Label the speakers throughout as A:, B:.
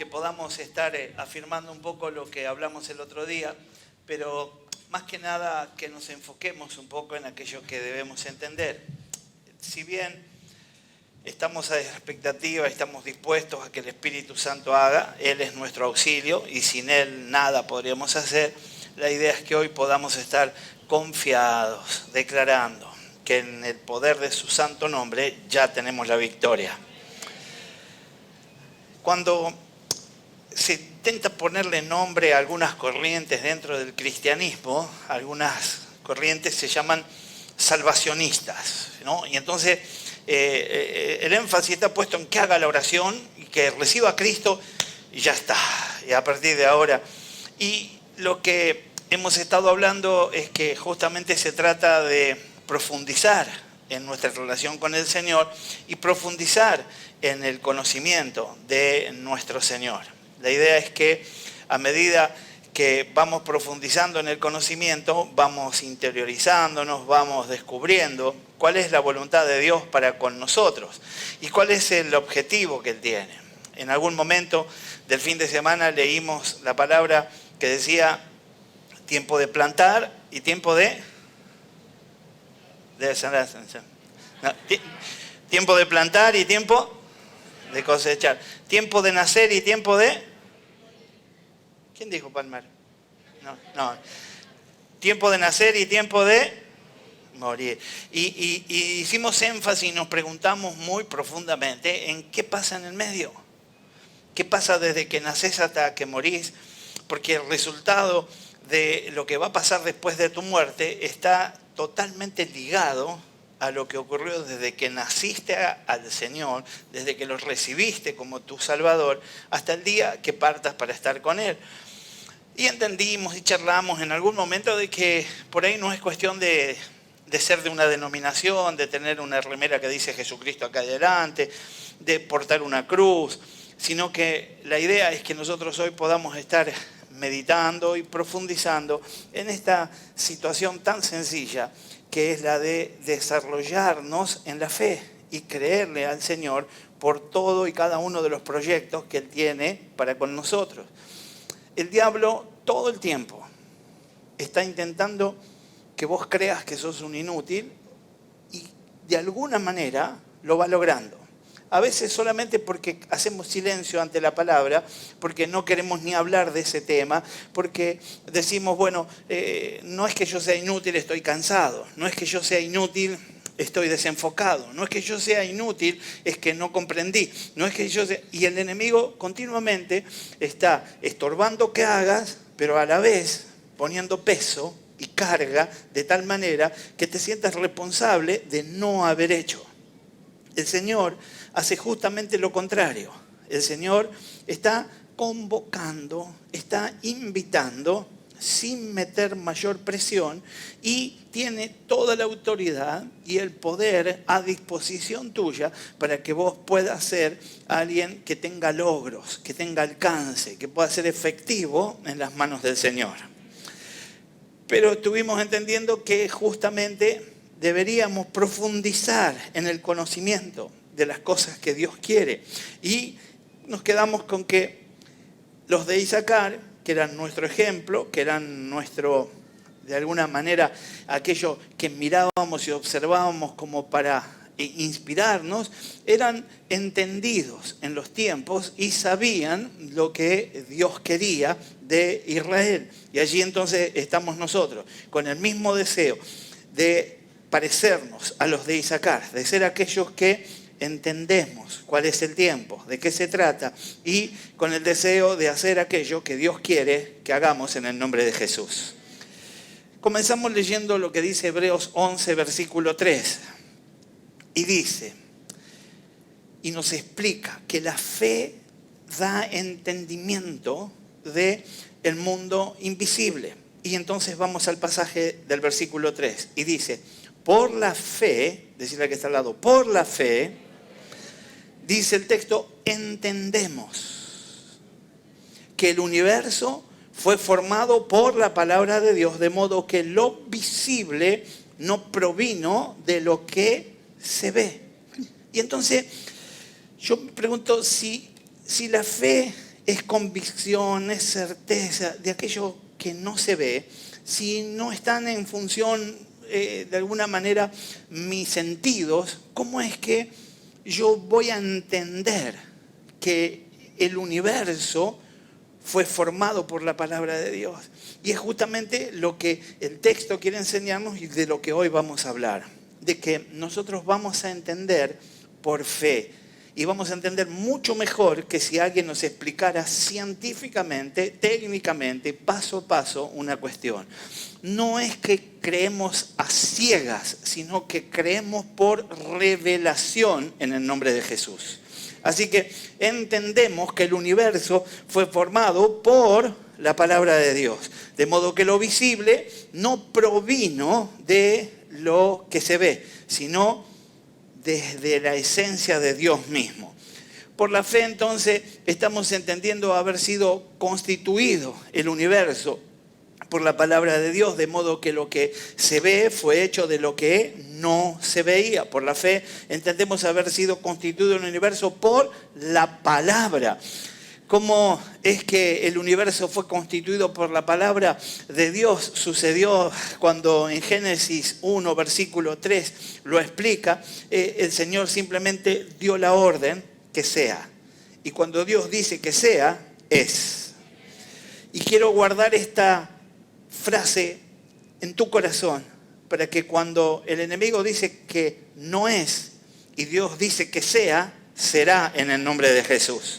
A: que podamos estar afirmando un poco lo que hablamos el otro día, pero más que nada que nos enfoquemos un poco en aquello que debemos entender. Si bien estamos a la expectativa, estamos dispuestos a que el Espíritu Santo haga, Él es nuestro auxilio y sin Él nada podríamos hacer, la idea es que hoy podamos estar confiados, declarando que en el poder de su santo nombre ya tenemos la victoria. Cuando se intenta ponerle nombre a algunas corrientes dentro del cristianismo, algunas corrientes se llaman salvacionistas, ¿no? Y entonces el énfasis está puesto en que haga la oración y que reciba a Cristo y ya está, y a partir de ahora. Y lo que hemos estado hablando es que justamente se trata de profundizar en nuestra relación con el Señor y profundizar en el conocimiento de nuestro Señor. La idea es que a medida que vamos profundizando en el conocimiento, vamos interiorizándonos, vamos descubriendo cuál es la voluntad de Dios para con nosotros y cuál es el objetivo que Él tiene. En algún momento del fin de semana leímos la palabra que decía tiempo de plantar y tiempo de no, tiempo de plantar y tiempo de cosechar. Tiempo de nacer y tiempo de... ¿Quién dijo palmar? No. Tiempo de nacer y tiempo de morir. Y hicimos énfasis y nos preguntamos muy profundamente en qué pasa en el medio. ¿Qué pasa desde que nacés hasta que morís? Porque el resultado de lo que va a pasar después de tu muerte está totalmente ligado a lo que ocurrió desde que naciste al Señor, desde que lo recibiste como tu Salvador, hasta el día que partas para estar con Él. Y entendimos y charlamos en algún momento de que por ahí no es cuestión de ser de una denominación, de tener una remera que dice Jesucristo acá adelante, de portar una cruz, sino que la idea es que nosotros hoy podamos estar meditando y profundizando en esta situación tan sencilla que es la de desarrollarnos en la fe y creerle al Señor por todo y cada uno de los proyectos que Él tiene para con nosotros. El diablo todo el tiempo está intentando que vos creas que sos un inútil y de alguna manera lo va logrando. A veces solamente porque hacemos silencio ante la palabra, porque no queremos ni hablar de ese tema, porque decimos, bueno, no es que yo sea inútil, estoy cansado, no es que yo sea inútil, estoy desenfocado, no es que yo sea inútil, es que no comprendí, no es que yo sea... Y el enemigo continuamente está estorbando que hagas, pero a la vez poniendo peso y carga de tal manera que te sientas responsable de no haber hecho. El Señor hace justamente lo contrario. El Señor está convocando, está invitando sin meter mayor presión y tiene toda la autoridad y el poder a disposición tuya para que vos puedas ser alguien que tenga logros, que tenga alcance, que pueda ser efectivo en las manos del Señor. Pero estuvimos entendiendo que justamente deberíamos profundizar en el conocimiento de las cosas que Dios quiere. Y nos quedamos con que los de Isaacar, que eran nuestro ejemplo, que eran nuestro, de alguna manera, aquello que mirábamos y observábamos como para inspirarnos, eran entendidos en los tiempos y sabían lo que Dios quería de Israel. Y allí entonces estamos nosotros, con el mismo deseo de parecernos a los de Isaacar, de ser aquellos que entendemos cuál es el tiempo, de qué se trata y con el deseo de hacer aquello que Dios quiere que hagamos en el nombre de Jesús. Comenzamos leyendo lo que dice Hebreos 11, versículo 3 y dice, y nos explica que la fe da entendimiento del mundo invisible. Y entonces vamos al pasaje del versículo 3 y dice, por la fe, decirle al que está al lado, por la fe, dice el texto, entendemos que el universo fue formado por la palabra de Dios, de modo que lo visible no provino de lo que se ve. Y entonces yo me pregunto si la fe es convicción, es certeza de aquello que no se ve. Si no están en función, de alguna manera, mis sentidos, ¿cómo es que yo voy a entender que el universo fue formado por la palabra de Dios? Y es justamente lo que el texto quiere enseñarnos y de lo que hoy vamos a hablar. De que nosotros vamos a entender por fe. Y vamos a entender mucho mejor que si alguien nos explicara científicamente, técnicamente, paso a paso, una cuestión. No es que creemos a ciegas, sino que creemos por revelación en el nombre de Jesús. Así que entendemos que el universo fue formado por la palabra de Dios. De modo que lo visible no provino de lo que se ve, sino desde la esencia de Dios mismo. Por la fe, entonces, estamos entendiendo haber sido constituido el universo por la palabra de Dios, de modo que lo que se ve fue hecho de lo que no se veía. Por la fe entendemos haber sido constituido el universo por la palabra. ¿Cómo es que el universo fue constituido por la palabra de Dios? Sucedió cuando en Génesis 1, versículo 3 lo explica. El Señor simplemente dio la orden que sea. Y cuando Dios dice que sea, es. Y quiero guardar esta frase en tu corazón para que cuando el enemigo dice que no es y Dios dice que sea, será en el nombre de Jesús.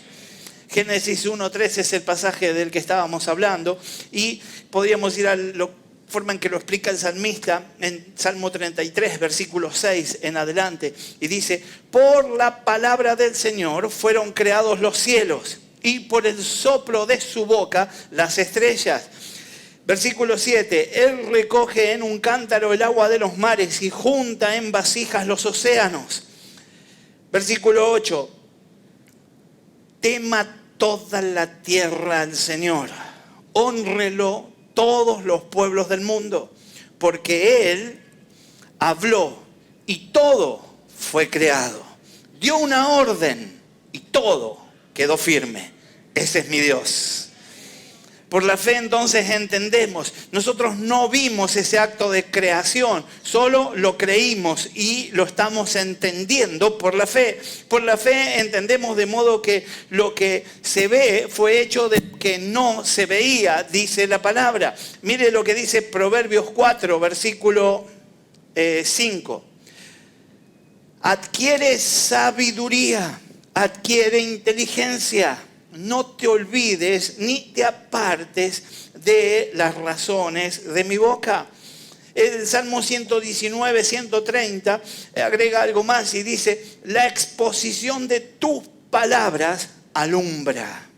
A: Génesis 1.3 es el pasaje del que estábamos hablando y podríamos ir a la forma en que lo explica el salmista en Salmo 33, versículo 6 en adelante. Y dice, por la palabra del Señor fueron creados los cielos y por el soplo de su boca las estrellas. Versículo 7, Él recoge en un cántaro el agua de los mares y junta en vasijas los océanos. Versículo 8, tema toda la tierra al Señor, hónrelo todos los pueblos del mundo, porque Él habló y todo fue creado. Dio una orden y todo quedó firme. Ese es mi Dios. Por la fe entonces entendemos, nosotros no vimos ese acto de creación, solo lo creímos y lo estamos entendiendo por la fe. Por la fe entendemos de modo que lo que se ve fue hecho de que no se veía, dice la palabra. Mire lo que dice Proverbios 4, versículo 5. Adquiere sabiduría, adquiere inteligencia. No te olvides ni te apartes de las razones de mi boca. El Salmo 119, 130 agrega algo más y dice, la exposición de tus palabras alumbra,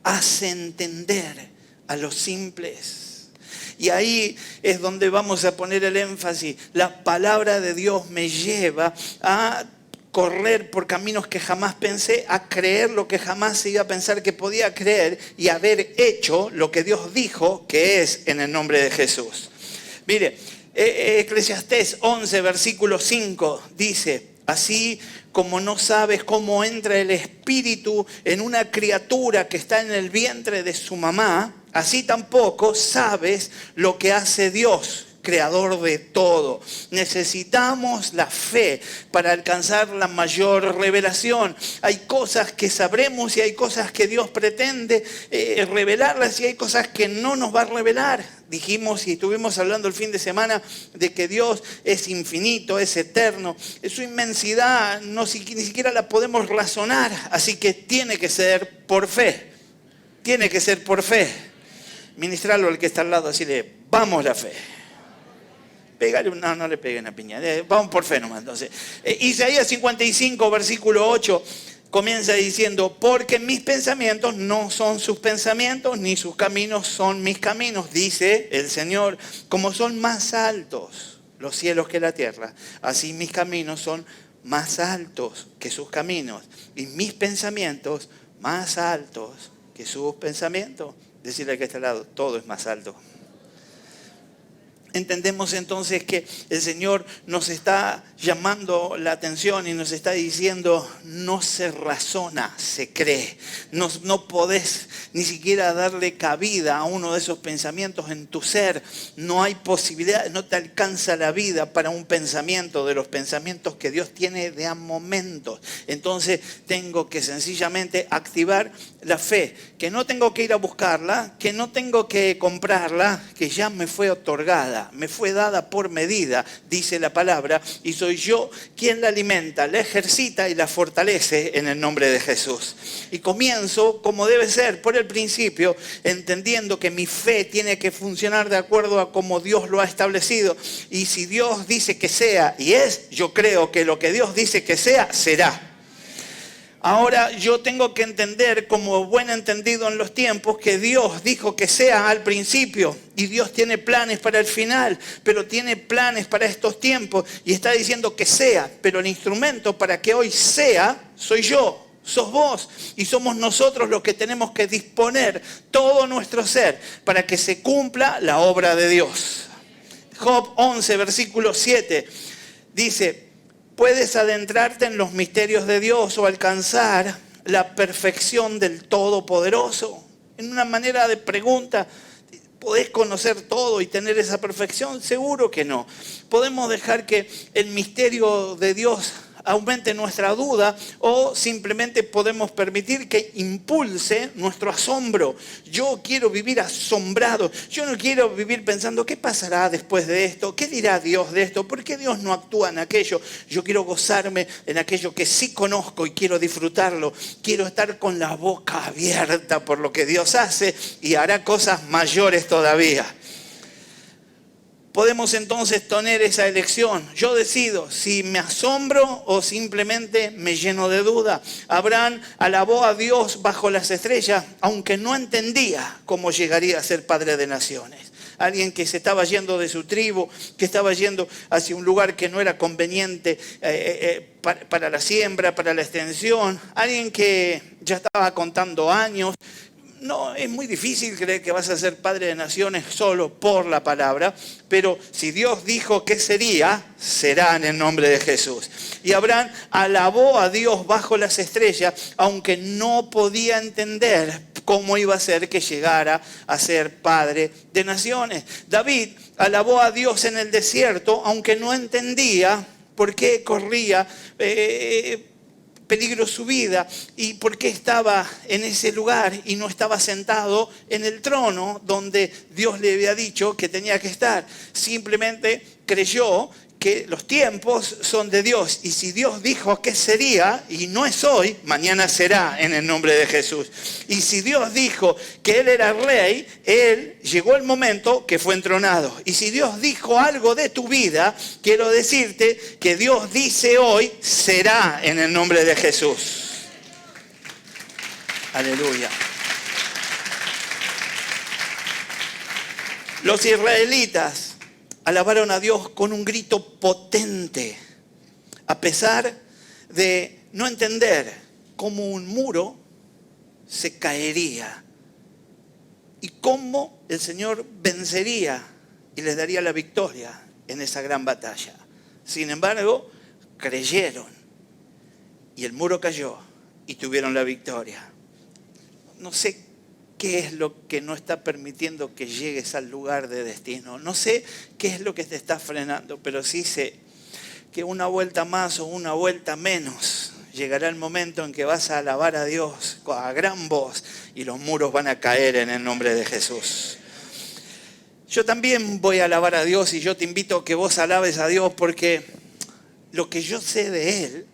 A: hace entender a los simples. Y ahí es donde vamos a poner el énfasis. La palabra de Dios me lleva a correr por caminos que jamás pensé, a creer lo que jamás se iba a pensar que podía creer y haber hecho lo que Dios dijo que es en el nombre de Jesús. Mire, Eclesiastés 11, versículo 5 dice, así como no sabes cómo entra el espíritu en una criatura que está en el vientre de su mamá, así tampoco sabes lo que hace Dios, creador de todo. Necesitamos la fe para alcanzar la mayor revelación. Hay cosas que sabremos y hay cosas que Dios pretende revelarlas y hay cosas que no nos va a revelar. Dijimos y estuvimos hablando el fin de semana de que Dios es infinito, es eterno. Su inmensidad ni siquiera la podemos razonar, así que tiene que ser por fe. Tiene que ser por fe. Ministrarlo al que está al lado, decirle, vamos la fe. Pégale, no le peguen a piña. Vamos por fe nomás. Entonces, Isaías 55, versículo 8, comienza diciendo, porque mis pensamientos no son sus pensamientos, ni sus caminos son mis caminos, dice el Señor. Como son más altos los cielos que la tierra, así mis caminos son más altos que sus caminos, y mis pensamientos más altos que sus pensamientos. Decirle al que está al lado, todo es más alto. Entendemos entonces que el Señor nos está llamando la atención y nos está diciendo, no se razona, se cree. No podés ni siquiera darle cabida a uno de esos pensamientos en tu ser. No hay posibilidad, no te alcanza la vida para un pensamiento de los pensamientos que Dios tiene de a momentos. Entonces tengo que sencillamente activar la fe, que no tengo que ir a buscarla, que no tengo que comprarla, que ya me fue otorgada, me fue dada por medida, dice la palabra, y soy yo quien la alimenta, la ejercita y la fortalece en el nombre de Jesús. Y comienzo como debe ser, por el principio, entendiendo que mi fe tiene que funcionar de acuerdo a como Dios lo ha establecido. Y si Dios dice que sea y es, yo creo que lo que Dios dice que sea, será. Ahora yo tengo que entender como buen entendido en los tiempos que Dios dijo que sea al principio y Dios tiene planes para el final, pero tiene planes para estos tiempos y está diciendo que sea, pero el instrumento para que hoy sea soy yo. Sos vos y somos nosotros los que tenemos que disponer todo nuestro ser para que se cumpla la obra de Dios. Job 11, versículo 7 dice: puedes adentrarte en los misterios de Dios o alcanzar la perfección del Todopoderoso. En una manera de pregunta, ¿podés conocer todo y tener esa perfección? Seguro que no. Podemos dejar que el misterio de Dios aumente nuestra duda o simplemente podemos permitir que impulse nuestro asombro. Yo quiero vivir asombrado. Yo no quiero vivir pensando ¿qué pasará después de esto? ¿Qué dirá Dios de esto? ¿Por qué Dios no actúa en aquello? Yo quiero gozarme en aquello que sí conozco y quiero disfrutarlo. Quiero estar con la boca abierta por lo que Dios hace y hará cosas mayores todavía. Podemos entonces tener esa elección. Yo decido si me asombro o simplemente me lleno de duda. Abraham alabó a Dios bajo las estrellas, aunque no entendía cómo llegaría a ser padre de naciones. Alguien que se estaba yendo de su tribu, que estaba yendo hacia un lugar que no era conveniente para la siembra, para la extensión. Alguien que ya estaba contando años. No, es muy difícil creer que vas a ser padre de naciones solo por la palabra, pero si Dios dijo que sería, será en el nombre de Jesús. Y Abraham alabó a Dios bajo las estrellas, aunque no podía entender cómo iba a ser que llegara a ser padre de naciones. David alabó a Dios en el desierto, aunque no entendía por qué corría peligro su vida y por qué estaba en ese lugar y no estaba sentado en el trono donde Dios le había dicho que tenía que estar. Simplemente creyó que los tiempos son de Dios y si Dios dijo que sería y no es hoy, mañana será en el nombre de Jesús. Y si Dios dijo que Él era rey, llegó el momento que fue entronado. Y si Dios dijo algo de tu vida, quiero decirte que Dios dice hoy, será en el nombre de Jesús. Aleluya. Los israelitas alabaron a Dios con un grito potente, a pesar de no entender cómo un muro se caería y cómo el Señor vencería y les daría la victoria en esa gran batalla. Sin embargo, creyeron y el muro cayó y tuvieron la victoria. No sé qué es lo que no está permitiendo que llegues al lugar de destino. No sé qué es lo que te está frenando, pero sí sé que una vuelta más o una vuelta menos llegará el momento en que vas a alabar a Dios a gran voz y los muros van a caer en el nombre de Jesús. Yo también voy a alabar a Dios y yo te invito a que vos alabes a Dios porque lo que yo sé de Él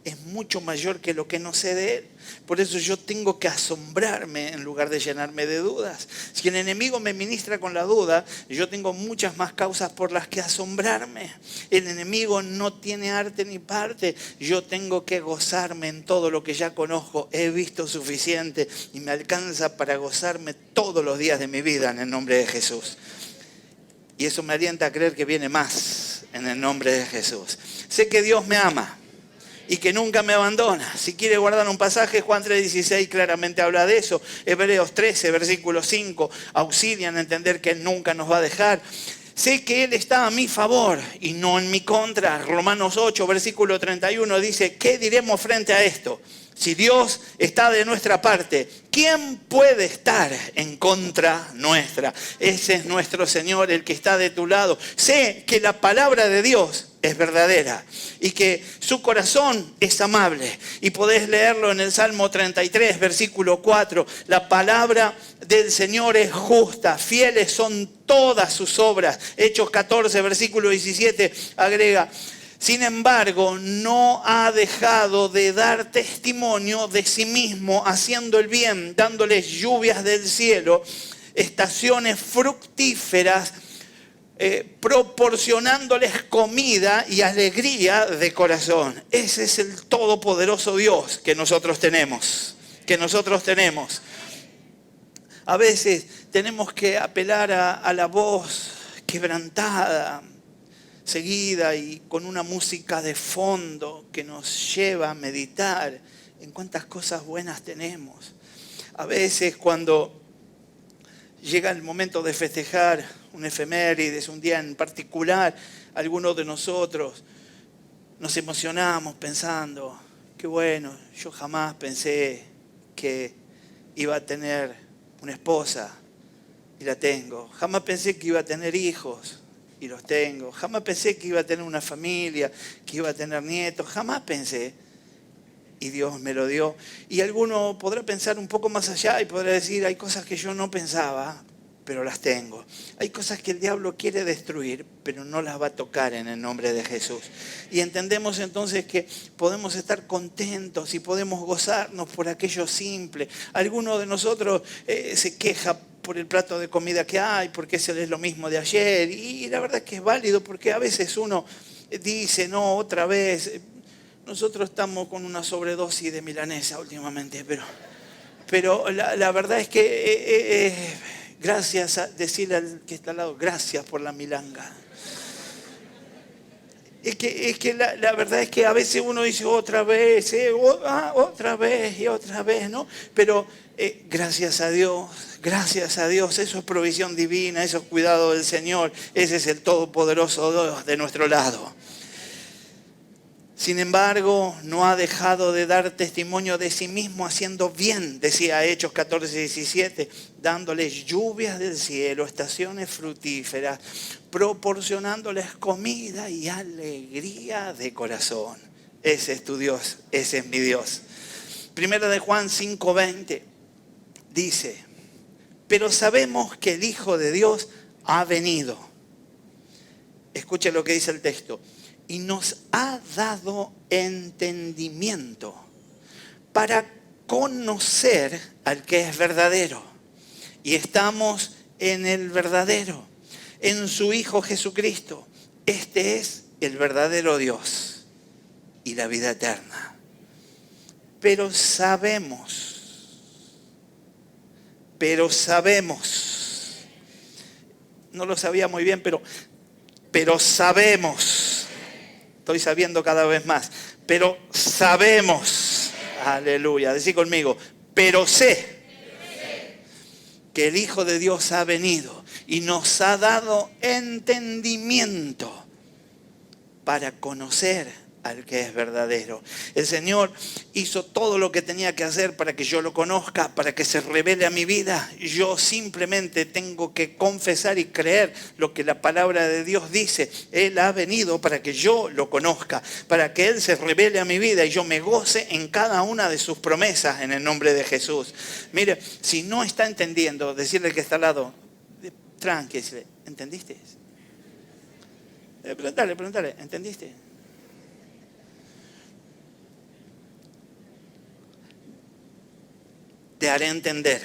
A: es mucho mayor que lo que no sé de Él. Por eso yo tengo que asombrarme en lugar de llenarme de dudas. Si el enemigo me ministra con la duda, yo tengo muchas más causas por las que asombrarme. El enemigo no tiene arte ni parte. Yo tengo que gozarme en todo lo que ya conozco. He visto suficiente y me alcanza para gozarme todos los días de mi vida en el nombre de Jesús. Y eso me alienta a creer que viene más en el nombre de Jesús. Sé que Dios me ama y que nunca me abandona. Si quiere guardar un pasaje, Juan 3:16 claramente habla de eso. Hebreos 13, versículo 5, auxilian a entender que Él nunca nos va a dejar. Sé que Él está a mi favor y no en mi contra. Romanos 8, versículo 31 dice, ¿qué diremos frente a esto? Si Dios está de nuestra parte, ¿quién puede estar en contra nuestra? Ese es nuestro Señor, el que está de tu lado. Sé que la palabra de Dios es verdadera y que su corazón es amable. Y podés leerlo en el Salmo 33, versículo 4. La palabra del Señor es justa, fieles son todas sus obras. Hechos 14, versículo 17 agrega, sin embargo, no ha dejado de dar testimonio de sí mismo, haciendo el bien, dándoles lluvias del cielo, estaciones fructíferas, proporcionándoles comida y alegría de corazón. Ese es el todopoderoso Dios que nosotros tenemos. A veces tenemos que apelar a la voz quebrantada, seguida y con una música de fondo que nos lleva a meditar en cuántas cosas buenas tenemos. A veces cuando llega el momento de festejar un efemérides, un día en particular, algunos de nosotros nos emocionamos pensando, qué bueno, yo jamás pensé que iba a tener una esposa y la tengo. Jamás pensé que iba a tener hijos y los tengo. Jamás pensé que iba a tener una familia, que iba a tener nietos. Jamás pensé. Y Dios me lo dio. Y alguno podrá pensar un poco más allá y podrá decir, hay cosas que yo no pensaba, pero las tengo. Hay cosas que el diablo quiere destruir, pero no las va a tocar en el nombre de Jesús. Y entendemos entonces que podemos estar contentos y podemos gozarnos por aquello simple. Alguno de nosotros se queja por el plato de comida que hay, porque ese es lo mismo de ayer. Y la verdad es que es válido, porque a veces uno dice, no, otra vez. Nosotros estamos con una sobredosis de milanesa últimamente, pero la verdad es que gracias, decirle al que está al lado, gracias por la milanga. Es que la verdad es que a veces uno dice otra vez, otra vez y otra vez, ¿no? Pero gracias a Dios, eso es provisión divina, eso es cuidado del Señor, ese es el todopoderoso Dios de nuestro lado. Sin embargo, no ha dejado de dar testimonio de sí mismo haciendo bien, decía Hechos 14, 17, dándoles lluvias del cielo, estaciones fructíferas, proporcionándoles comida y alegría de corazón. Ese es tu Dios, ese es mi Dios. Primera de Juan 5:20 dice, pero sabemos que el Hijo de Dios ha venido. Escuche lo que dice el texto. Y nos ha dado entendimiento para conocer al que es verdadero. Y estamos en el verdadero, en su Hijo Jesucristo. Este es el verdadero Dios y la vida eterna. Pero sabemos, no lo sabía muy bien, pero sabemos. Estoy sabiendo cada vez más. Pero sabemos, aleluya, decí conmigo, pero sé que el Hijo de Dios ha venido y nos ha dado entendimiento para conocer al que es verdadero. El Señor hizo todo lo que tenía que hacer para que yo lo conozca, para que se revele a mi vida. Yo simplemente tengo que confesar y creer lo que la palabra de Dios dice. Él ha venido para que yo lo conozca, para que Él se revele a mi vida y yo me goce en cada una de sus promesas en el nombre de Jesús. Mire, si no está entendiendo, decirle que está al lado, tranqui, ¿entendiste? Preguntale, ¿entendiste? Te haré entender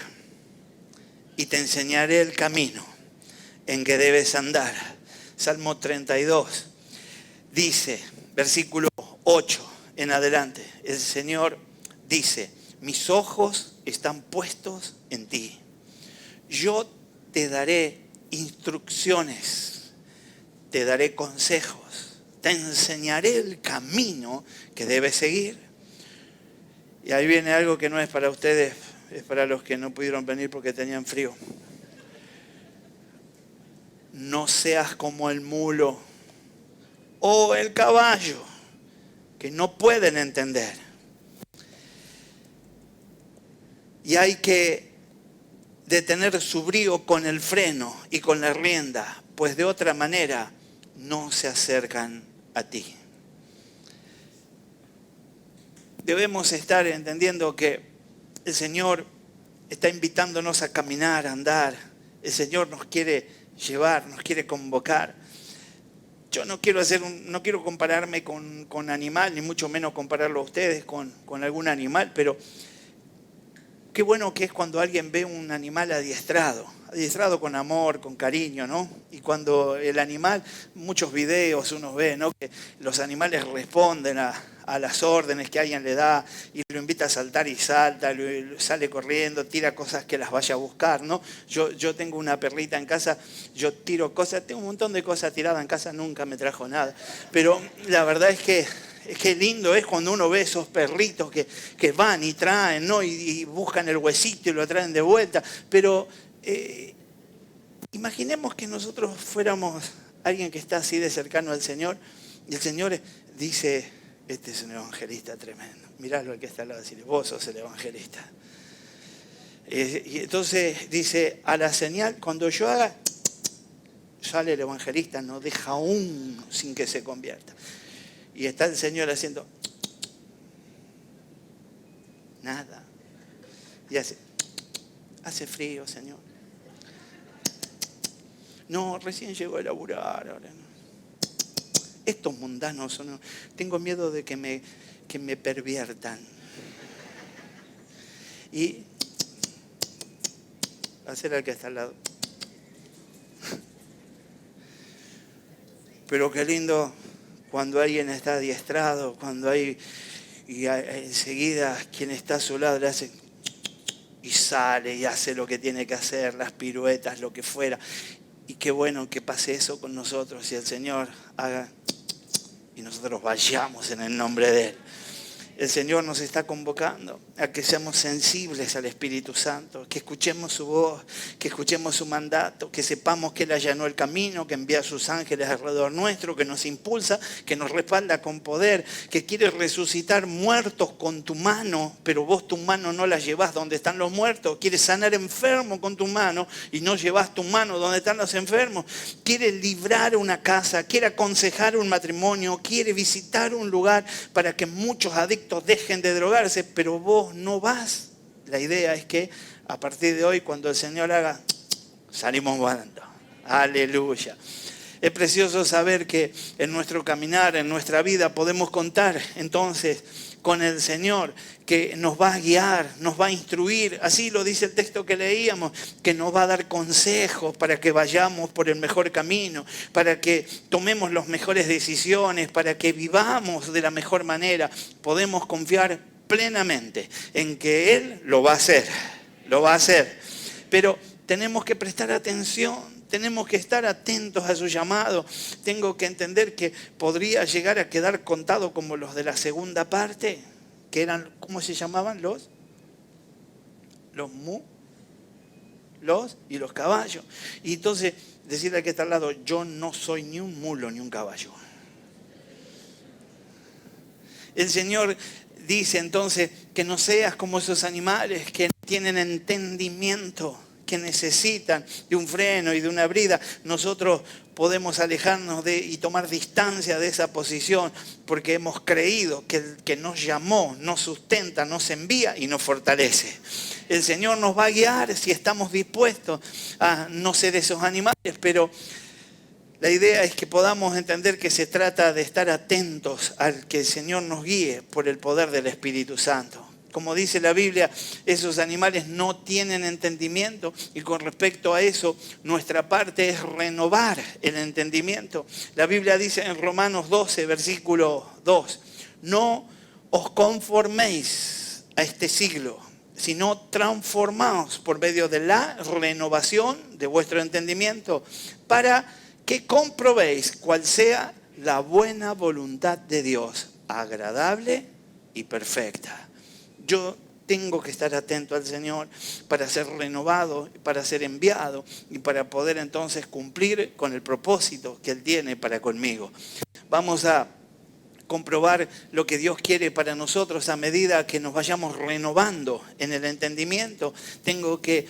A: y te enseñaré el camino en que debes andar. Salmo 32 dice, versículo 8 en adelante, el Señor dice, mis ojos están puestos en ti. Yo te daré instrucciones, te daré consejos, te enseñaré el camino que debes seguir. Y ahí viene algo que no es para ustedes, es para los que no pudieron venir porque tenían frío. no seas como el mulo o el caballo, que no pueden entender. Y hay que detener su brío con el freno y con la rienda, pues de otra manera no se acercan a ti. Debemos estar entendiendo que el Señor está invitándonos a caminar, a andar. El Señor nos quiere llevar, nos quiere convocar. Yo no quiero compararme con animal, ni mucho menos compararlo a ustedes con algún animal, pero qué bueno que es cuando alguien ve un animal adiestrado con amor, con cariño, ¿no? Y cuando el animal, muchos videos uno ve, ¿no? Que los animales responden a las órdenes que alguien le da y lo invita a saltar y salta, sale corriendo, tira cosas que las vaya a buscar, ¿no? Yo tengo una perrita en casa, yo tiro cosas, tengo un montón de cosas tiradas en casa, nunca me trajo nada. Pero la verdad es que lindo es cuando uno ve esos perritos que van y traen, ¿no? Y buscan el huesito y lo traen de vuelta. Pero imaginemos que nosotros fuéramos alguien que está así de cercano al Señor y el Señor dice, este es un evangelista tremendo. Miralo al que está al lado y decirle, vos sos el evangelista. Y entonces dice, a la señal, cuando yo haga, sale el evangelista, no deja uno sin que se convierta. Y está el Señor haciendo nada. Y hace frío, Señor. No, recién llegó a laburar. Ahora no. Estos mundanos son. Tengo miedo de que me perviertan. Y hacer al que está al lado. Pero qué lindo cuando alguien está adiestrado, cuando hay, y enseguida quien está a su lado le hace y sale y hace lo que tiene que hacer, las piruetas, lo que fuera. Y qué bueno que pase eso con nosotros y el Señor haga y nosotros vayamos en el nombre de Él. El Señor nos está convocando a que seamos sensibles al Espíritu Santo, que escuchemos su voz, que escuchemos su mandato, que sepamos que Él allanó el camino, que envía a sus ángeles alrededor nuestro, que nos impulsa, que nos respalda con poder, que quiere resucitar muertos con tu mano, pero vos tu mano no la llevás donde están los muertos. Quiere sanar enfermos con tu mano y no llevás tu mano donde están los enfermos. Quiere librar una casa, quiere aconsejar un matrimonio, quiere visitar un lugar para que muchos adictos dejen de drogarse, pero vos no vas. La idea es que a partir de hoy, cuando el Señor haga, salimos volando. Aleluya. Es precioso saber que en nuestro caminar, en nuestra vida, podemos contar entonces con el Señor, que nos va a guiar, nos va a instruir. Así lo dice el texto que leíamos, que nos va a dar consejos para que vayamos por el mejor camino, para que tomemos las mejores decisiones, para que vivamos de la mejor manera. Podemos confiar plenamente en que Él lo va a hacer, lo va a hacer. Pero tenemos que prestar atención. Tenemos que estar atentos a su llamado. Tengo que entender que podría llegar a quedar contado como los de la segunda parte, que eran, ¿cómo se llamaban? Los y los caballos. Y entonces decirle al que está al lado, yo no soy ni un mulo ni un caballo. El Señor dice entonces que no seas como esos animales que tienen entendimiento, que necesitan de un freno y de una brida. Nosotros podemos alejarnos y tomar distancia de esa posición porque hemos creído que el que nos llamó, nos sustenta, nos envía y nos fortalece. El Señor nos va a guiar si estamos dispuestos a no ser esos animales, pero la idea es que podamos entender que se trata de estar atentos al que el Señor nos guíe por el poder del Espíritu Santo. Como dice la Biblia, esos animales no tienen entendimiento y con respecto a eso, nuestra parte es renovar el entendimiento. La Biblia dice en Romanos 12, versículo 2, no os conforméis a este siglo, sino transformaos por medio de la renovación de vuestro entendimiento para que comprobéis cuál sea la buena voluntad de Dios, agradable y perfecta. Yo Tengo que estar atento al Señor para ser renovado, para ser enviado y para poder entonces cumplir con el propósito que Él tiene para conmigo. Vamos a comprobar lo que Dios quiere para nosotros a medida que nos vayamos renovando en el entendimiento. Tengo que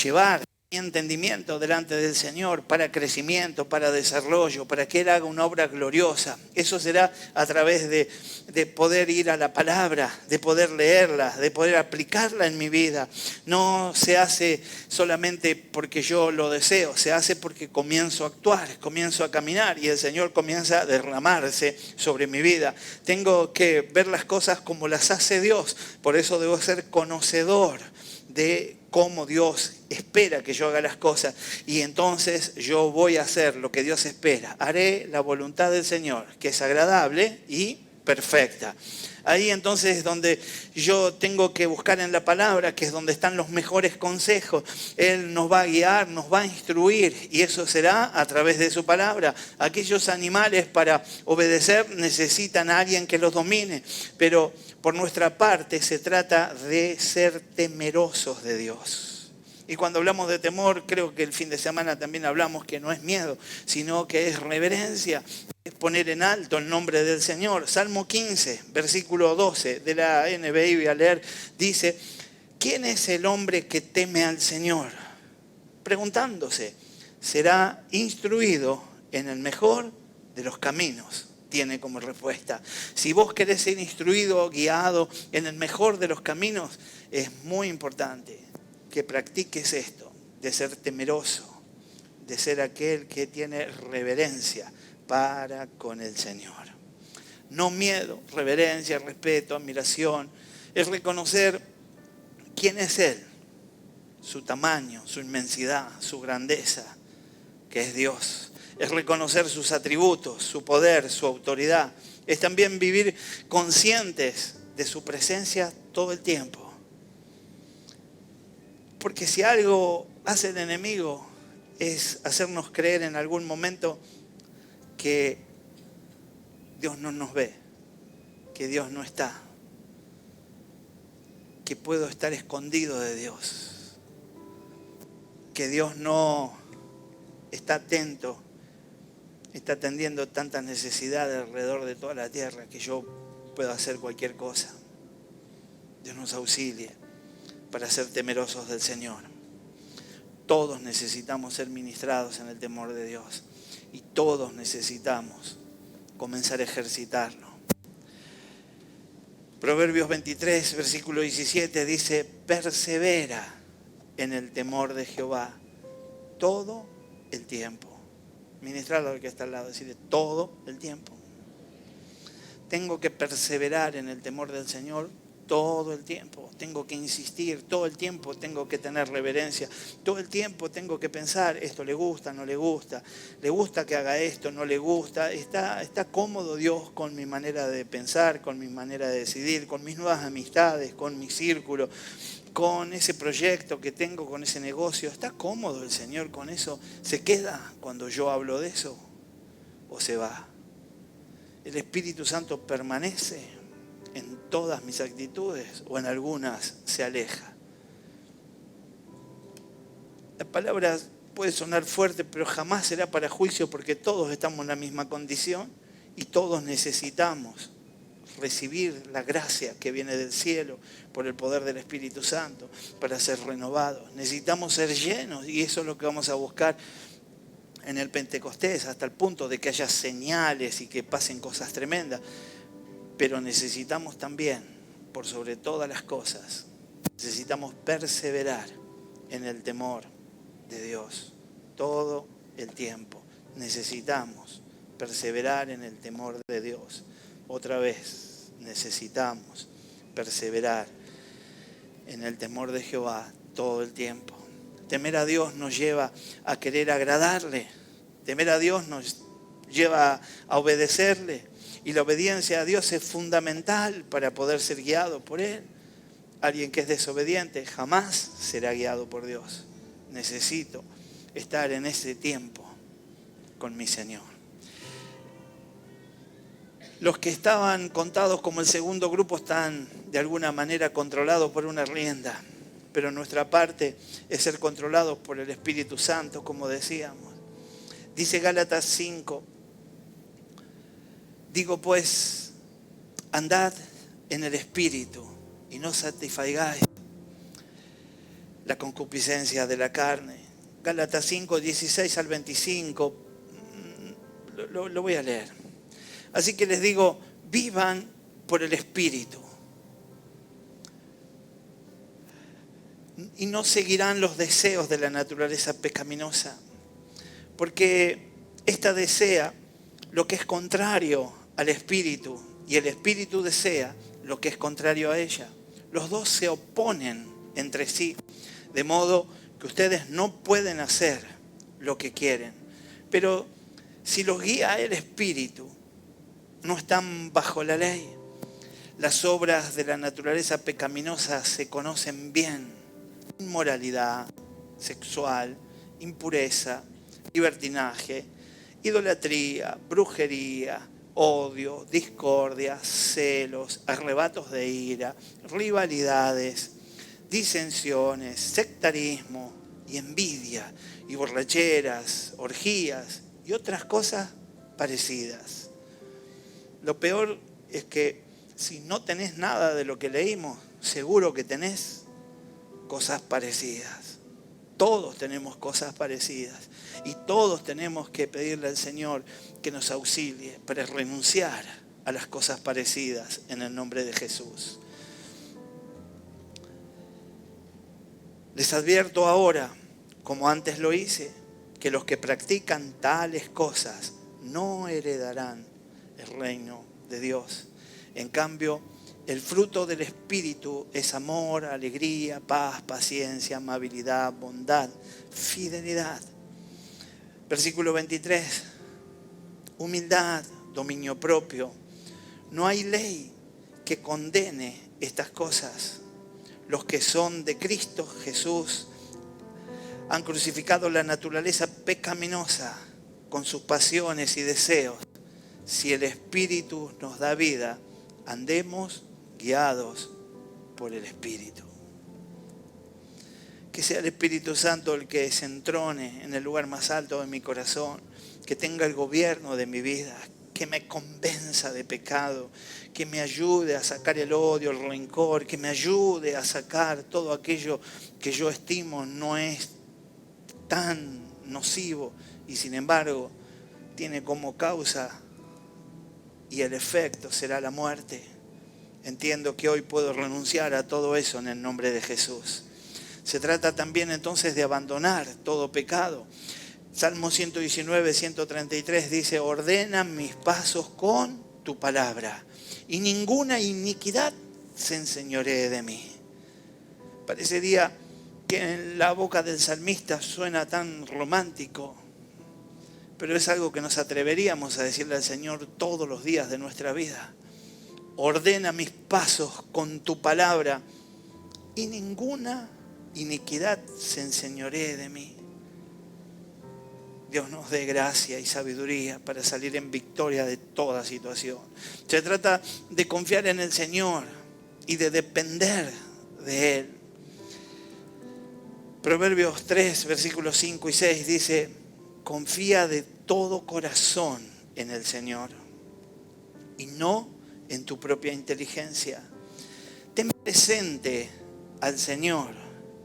A: llevar mi entendimiento delante del Señor para crecimiento, para desarrollo, para que Él haga una obra gloriosa. Eso será a través de poder ir a la palabra, de poder leerla, de poder aplicarla en mi vida. No se hace solamente porque yo lo deseo, se hace porque comienzo a actuar, comienzo a caminar y el Señor comienza a derramarse sobre mi vida. Tengo que ver las cosas como las hace Dios, por eso debo ser conocedor de cómo Dios espera que yo haga las cosas y entonces yo voy a hacer lo que Dios espera. Haré la voluntad del Señor, que es agradable y perfecta. Ahí entonces es donde yo tengo que buscar en la palabra, que es donde están los mejores consejos. Él nos va a guiar, nos va a instruir y eso será a través de su palabra. Aquellos animales para obedecer necesitan a alguien que los domine, pero por nuestra parte se trata de ser temerosos de Dios. Y cuando hablamos de temor, creo que el fin de semana también hablamos que no es miedo, sino que es reverencia, es poner en alto el nombre del Señor. Salmo 15, versículo 12 de la NBI, voy a leer, dice: ¿quién es el hombre que teme al Señor? Preguntándose, será instruido en el mejor de los caminos. Tiene como respuesta. Si vos querés ser instruido, guiado en el mejor de los caminos, es muy importante que practiques esto, de ser temeroso, de ser aquel que tiene reverencia para con el Señor. No miedo, reverencia, respeto, admiración. Es reconocer quién es Él, su tamaño, su inmensidad, su grandeza, que es Dios. Es reconocer sus atributos, su poder, su autoridad. Es también vivir conscientes de su presencia todo el tiempo. Porque si algo hace el enemigo es hacernos creer en algún momento que Dios no nos ve, que Dios no está, que puedo estar escondido de Dios, que Dios no está atento, está atendiendo tantas necesidades alrededor de toda la tierra que yo puedo hacer cualquier cosa. Dios nos auxilie para ser temerosos del Señor. Todos necesitamos ser ministrados en el temor de Dios y todos necesitamos comenzar a ejercitarlo. Proverbios 23, versículo 17 dice: persevera en el temor de Jehová todo el tiempo. Ministrarlo al que está al lado, decirle todo el tiempo. Tengo que perseverar en el temor del Señor todo el tiempo. Tengo que insistir todo el tiempo, tengo que tener reverencia. Todo el tiempo tengo que pensar, esto le gusta, no le gusta que haga esto, no le gusta. Está cómodo Dios con mi manera de pensar, con mi manera de decidir, con mis nuevas amistades, con mi círculo, con ese proyecto que tengo, con ese negocio. ¿Está cómodo el Señor con eso? ¿Se queda cuando yo hablo de eso o se va? ¿El Espíritu Santo permanece en todas mis actitudes o en algunas se aleja? La palabra puede sonar fuerte, pero jamás será para juicio, porque todos estamos en la misma condición y todos necesitamos recibir la gracia que viene del cielo por el poder del Espíritu Santo para ser renovados. Necesitamos ser llenos y eso es lo que vamos a buscar en el Pentecostés, hasta el punto de que haya señales y que pasen cosas tremendas. Pero necesitamos también, por sobre todas las cosas, necesitamos perseverar en el temor de Dios todo el tiempo. Necesitamos perseverar en el temor de Dios. Otra vez, necesitamos perseverar en el temor de Jehová todo el tiempo. Temer a Dios nos lleva a querer agradarle. Temer a Dios nos lleva a obedecerle. Y la obediencia a Dios es fundamental para poder ser guiado por Él. Alguien que es desobediente jamás será guiado por Dios. Necesito estar en ese tiempo con mi Señor. Los que estaban contados como el segundo grupo están de alguna manera controlados por una rienda, pero nuestra parte es ser controlados por el Espíritu Santo, como decíamos. Dice Gálatas 5, digo pues, andad en el Espíritu y no satisfagáis la concupiscencia de la carne. Gálatas 5, 16 al 25, lo voy a leer. Así que les digo, vivan por el Espíritu y no seguirán los deseos de la naturaleza pecaminosa, porque ésta desea lo que es contrario al Espíritu y el Espíritu desea lo que es contrario a ella. Los dos se oponen entre sí, de modo que ustedes no pueden hacer lo que quieren. Pero si los guía el Espíritu, no están bajo la ley. Las obras de la naturaleza pecaminosa se conocen bien: inmoralidad sexual, impureza, libertinaje, idolatría, brujería, odio, discordia, celos, arrebatos de ira, rivalidades, disensiones, sectarismo y envidia, y borracheras, orgías y otras cosas parecidas. Lo peor es que si no tenés nada de lo que leímos, seguro que tenés cosas parecidas. Todos tenemos cosas parecidas y todos tenemos que pedirle al Señor que nos auxilie para renunciar a las cosas parecidas en el nombre de Jesús. Les advierto ahora, como antes lo hice, que los que practican tales cosas no heredarán el reino de Dios. En cambio, el fruto del Espíritu es amor, alegría, paz, paciencia, amabilidad, bondad, fidelidad. Versículo 23. Humildad, dominio propio. No hay ley que condene estas cosas. Los que son de Cristo Jesús han crucificado la naturaleza pecaminosa con sus pasiones y deseos. Si el Espíritu nos da vida, andemos guiados por el Espíritu. Que sea el Espíritu Santo el que se entrone en el lugar más alto de mi corazón, que tenga el gobierno de mi vida, que me convenza de pecado, que me ayude a sacar el odio, el rencor, que me ayude a sacar todo aquello que yo estimo no es tan nocivo y sin embargo tiene como causa y el efecto será la muerte. Entiendo que hoy puedo renunciar a todo eso en el nombre de Jesús. Se trata también entonces de abandonar todo pecado. Salmo 119, 133 dice, ordena mis pasos con tu palabra y ninguna iniquidad se enseñoree de mí. Parecería que en la boca del salmista suena tan romántico, pero es algo que nos atreveríamos a decirle al Señor todos los días de nuestra vida. Ordena mis pasos con tu palabra y ninguna iniquidad se enseñoree de mí. Dios nos dé gracia y sabiduría para salir en victoria de toda situación. Se trata de confiar en el Señor y de depender de Él. Proverbios 3, versículos 5 y 6 dice, confía de todo corazón en el Señor y no en tu propia inteligencia. Ten presente al Señor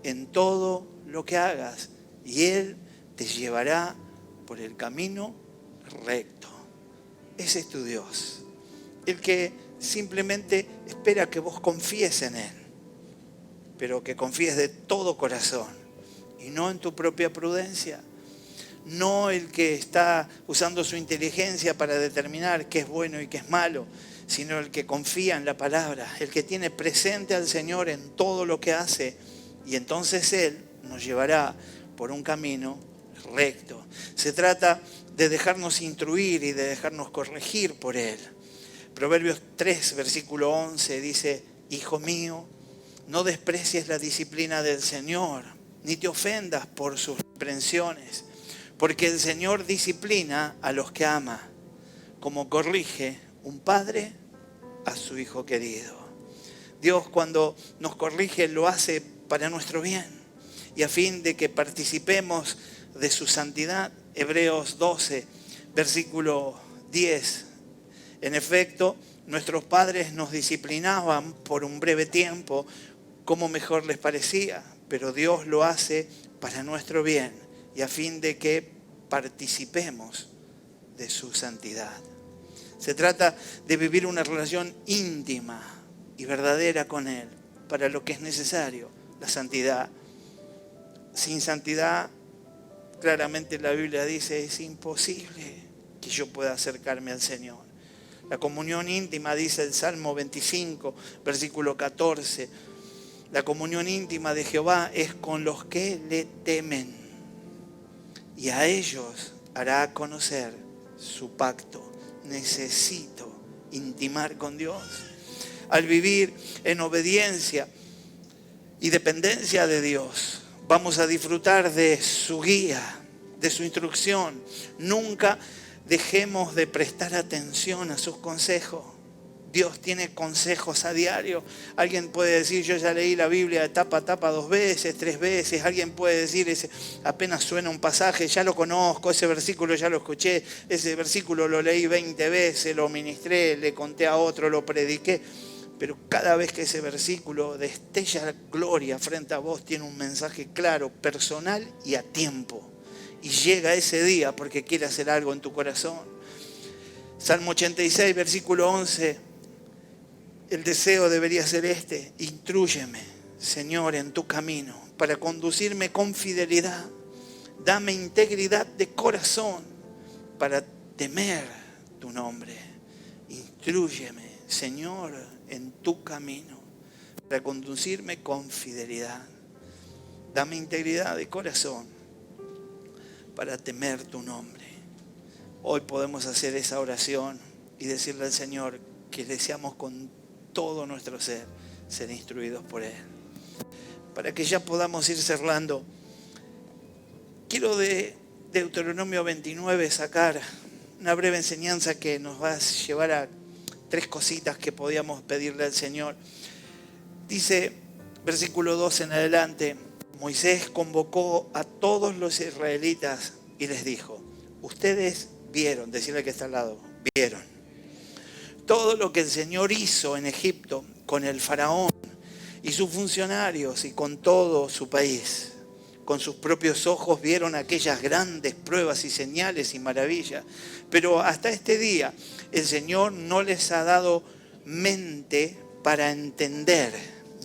A: en todo lo que hagas y Él te llevará por el camino recto. Ese es tu Dios, el que simplemente espera que vos confíes en Él, pero que confíes de todo corazón y no en tu propia prudencia. No el que está usando su inteligencia para determinar qué es bueno y qué es malo, sino el que confía en la palabra, el que tiene presente al Señor en todo lo que hace, y entonces Él nos llevará por un camino recto. Se trata de dejarnos instruir y de dejarnos corregir por Él. Proverbios 3, versículo 11 dice, hijo mío, no desprecies la disciplina del Señor, ni te ofendas por sus reprensiones, porque el Señor disciplina a los que ama, como corrige un padre a su hijo querido. Dios, cuando nos corrige, lo hace para nuestro bien y a fin de que participemos de su santidad. Hebreos 12, versículo 10. En efecto, nuestros padres nos disciplinaban por un breve tiempo, como mejor les parecía, pero Dios lo hace para nuestro bien y a fin de que participemos de su santidad. Se trata de vivir una relación íntima y verdadera con Él, para lo que es necesario, la santidad. Sin santidad, claramente la Biblia dice, es imposible que yo pueda acercarme al Señor. La comunión íntima, dice el Salmo 25, versículo 14, la comunión íntima de Jehová es con los que le temen, y a ellos hará conocer su pacto. Necesito intimar con Dios. Al vivir en obediencia y dependencia de Dios, vamos a disfrutar de su guía, de su instrucción. Nunca dejemos de prestar atención a sus consejos. Dios tiene consejos a diario. Alguien puede decir, yo ya leí la Biblia de tapa a tapa 2 veces, 3 veces. Alguien puede decir, apenas suena un pasaje, ya lo conozco, ese versículo ya lo escuché, ese versículo lo leí 20 veces, lo ministré, le conté a otro, lo prediqué. Pero cada vez que ese versículo destella gloria frente a vos, tiene un mensaje claro, personal y a tiempo. Y llega ese día porque quiere hacer algo en tu corazón. Salmo 86, versículo 11. El deseo debería ser este: instrúyeme, Señor, en tu camino, para conducirme con fidelidad. Dame integridad de corazón para temer tu nombre. Instrúyeme, Señor, en tu camino, para conducirme con fidelidad. Dame integridad de corazón para temer tu nombre. Hoy podemos hacer esa oración y decirle al Señor que deseamos con todo nuestro ser instruidos por Él. Para que ya podamos ir cerrando, quiero de Deuteronomio 29 sacar una breve enseñanza que nos va a llevar a 3 cositas que podíamos pedirle al Señor. Dice, versículo 2 en adelante, Moisés convocó a todos los israelitas y les dijo, ustedes vieron, decirle que está al lado, vieron todo lo que el Señor hizo en Egipto con el faraón y sus funcionarios y con todo su país. Con sus propios ojos vieron aquellas grandes pruebas y señales y maravillas. Pero hasta este día el Señor no les ha dado mente para entender,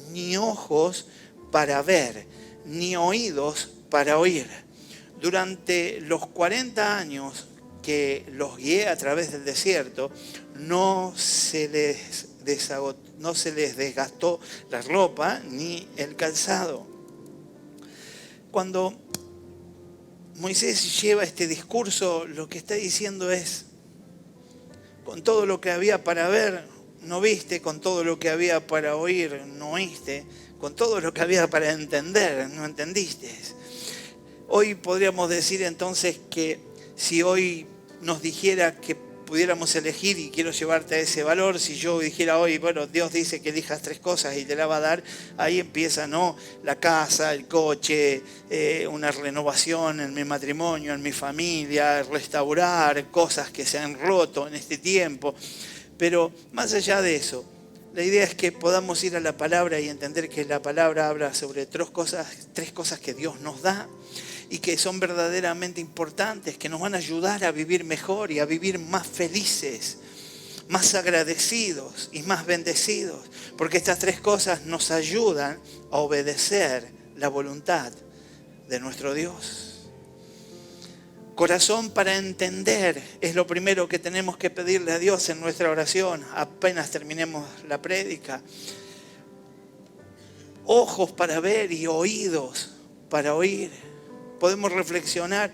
A: ni ojos para ver, ni oídos para oír. Durante los 40 años que los guié a través del desierto, no se les desgastó la ropa ni el calzado. Cuando Moisés lleva este discurso, lo que está diciendo es, con todo lo que había para ver, no viste, con todo lo que había para oír, no oíste, con todo lo que había para entender, no entendiste. Hoy podríamos decir entonces que si hoy nos dijera que pudiéramos elegir, y quiero llevarte a ese valor, si yo dijera hoy, bueno, Dios dice que elijas 3 cosas y te la va a dar, ahí empieza, ¿no? La casa, el coche, una renovación en mi matrimonio, en mi familia, restaurar cosas que se han roto en este tiempo. Pero más allá de eso, la idea es que podamos ir a la palabra y entender que la palabra habla sobre 3 cosas que Dios nos da y que son verdaderamente importantes, que nos van a ayudar a vivir mejor y a vivir más felices, más agradecidos y más bendecidos. Porque estas 3 cosas nos ayudan a obedecer la voluntad de nuestro Dios. Corazón para entender es lo primero que tenemos que pedirle a Dios en nuestra oración, apenas terminemos la prédica. Ojos para ver y oídos para oír. Podemos reflexionar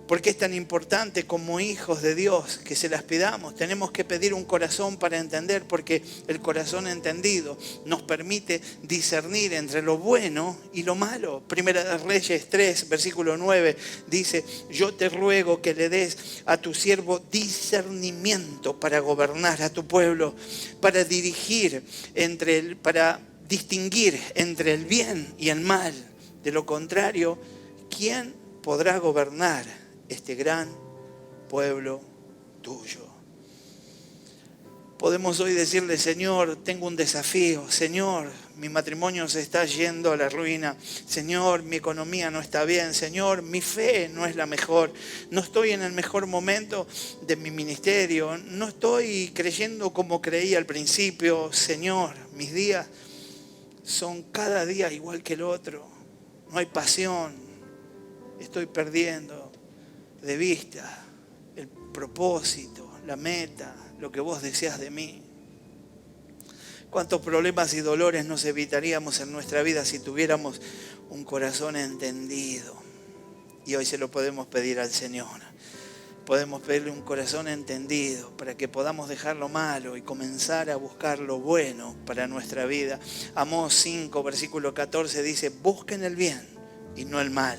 A: ¿Por qué es tan importante como hijos de Dios que se las pidamos? Tenemos que pedir un corazón para entender, porque el corazón entendido nos permite discernir entre lo bueno y lo malo. Primera de Reyes 3, versículo 9, dice: yo te ruego que le des a tu siervo discernimiento para gobernar a tu pueblo, para para distinguir entre el bien y el mal. De lo contrario, ¿quién podrá gobernar este gran pueblo tuyo? Podemos hoy decirle: Señor, tengo un desafío. Señor, mi matrimonio se está yendo a la ruina. Señor, mi economía no está bien. Señor, mi fe no es la mejor. No estoy en el mejor momento de mi ministerio. No estoy creyendo como creí al principio. Señor, mis días son cada día igual que el otro. No hay pasión. Estoy perdiendo de vista el propósito, la meta, lo que vos deseas de mí. ¿Cuántos problemas y dolores nos evitaríamos en nuestra vida si tuviéramos un corazón entendido? Y hoy se lo podemos pedir al Señor. Podemos pedirle un corazón entendido para que podamos dejar lo malo y comenzar a buscar lo bueno para nuestra vida. Amós 5, versículo 14 dice: busquen el bien y no el mal,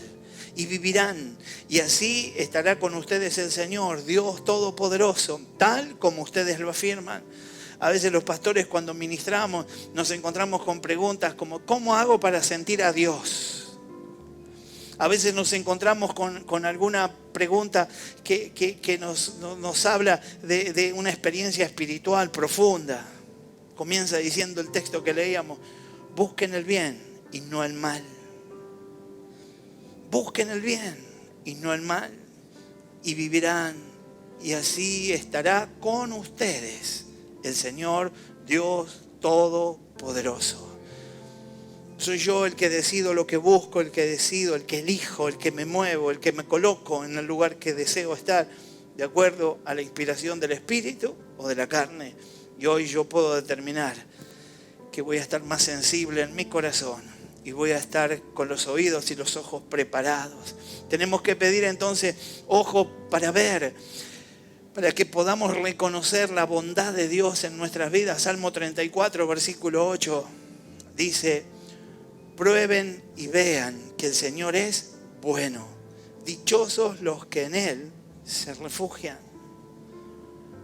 A: y vivirán, y así estará con ustedes el Señor, Dios Todopoderoso, tal como ustedes lo afirman. A veces los pastores, cuando ministramos, nos encontramos con preguntas como: ¿cómo hago para sentir a Dios? A veces nos encontramos con alguna pregunta que nos habla de una experiencia espiritual profunda. Comienza diciendo el texto que leíamos: busquen el bien y no el mal. Busquen el bien y no el mal, y vivirán, y así estará con ustedes el Señor Dios Todopoderoso. Soy yo el que decido lo que busco, el que decido, el que elijo, el que me muevo, el que me coloco en el lugar que deseo estar, de acuerdo a la inspiración del Espíritu o de la carne. Y hoy yo puedo determinar que voy a estar más sensible en mi corazón y voy a estar con los oídos y los ojos preparados. Tenemos que pedir entonces ojos para ver, para que podamos reconocer la bondad de Dios en nuestras vidas. Salmo 34, versículo 8, dice: prueben y vean que el Señor es bueno. Dichosos los que en Él se refugian.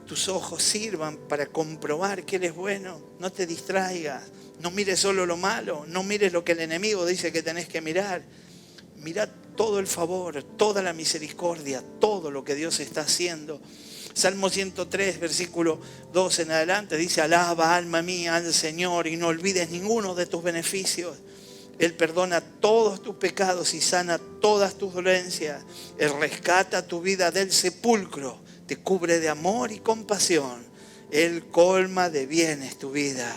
A: Tus ojos sirvan para comprobar que Él es bueno. No te distraigas. No mires solo lo malo. No mires lo que el enemigo dice que tenés que mirar. Mirá todo el favor, toda la misericordia, todo lo que Dios está haciendo. Salmo 103, versículo 2 en adelante, dice: alaba, alma mía, al Señor, y no olvides ninguno de tus beneficios. Él perdona todos tus pecados y sana todas tus dolencias. Él rescata tu vida del sepulcro, te cubre de amor y compasión. Él colma de bienes tu vida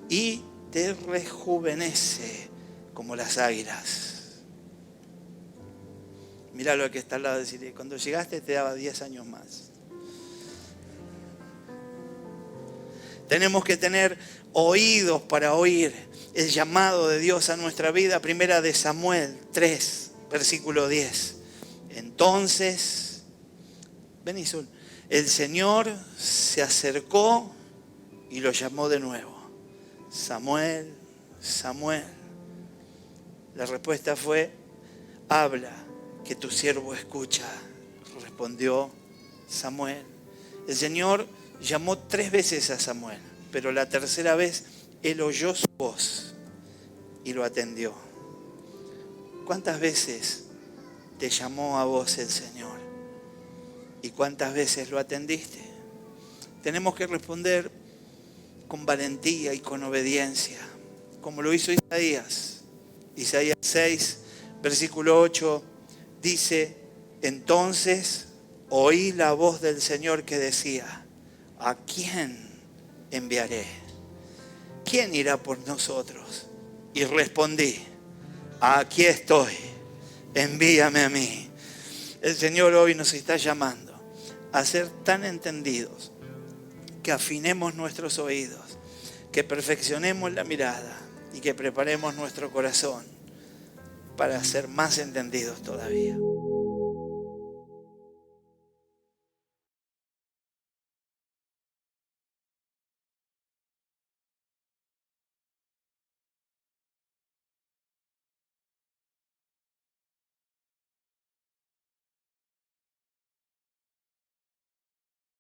A: y te rejuvenece como las águilas. Mirá lo que está al lado, decirle: cuando llegaste te daba 10 años más. Tenemos que tener oídos para oír el llamado de Dios a nuestra vida. Primera de Samuel 3, versículo 10. Entonces, el Señor se acercó y lo llamó de nuevo: Samuel, Samuel. La respuesta fue: habla, que tu siervo escucha. Respondió Samuel. El Señor llamó 3 veces a Samuel, pero la tercera vez Él oyó su voz y lo atendió. ¿Cuántas veces te llamó a vos el Señor? ¿Y cuántas veces lo atendiste? Tenemos que responder con valentía y con obediencia, como lo hizo Isaías. Isaías 6, versículo 8, dice: entonces oí la voz del Señor que decía: ¿a quién enviaré? ¿Quién irá por nosotros? Y respondí: aquí estoy, envíame a mí. El Señor hoy nos está llamando a ser tan entendidos que afinemos nuestros oídos, que perfeccionemos la mirada y que preparemos nuestro corazón para ser más entendidos todavía.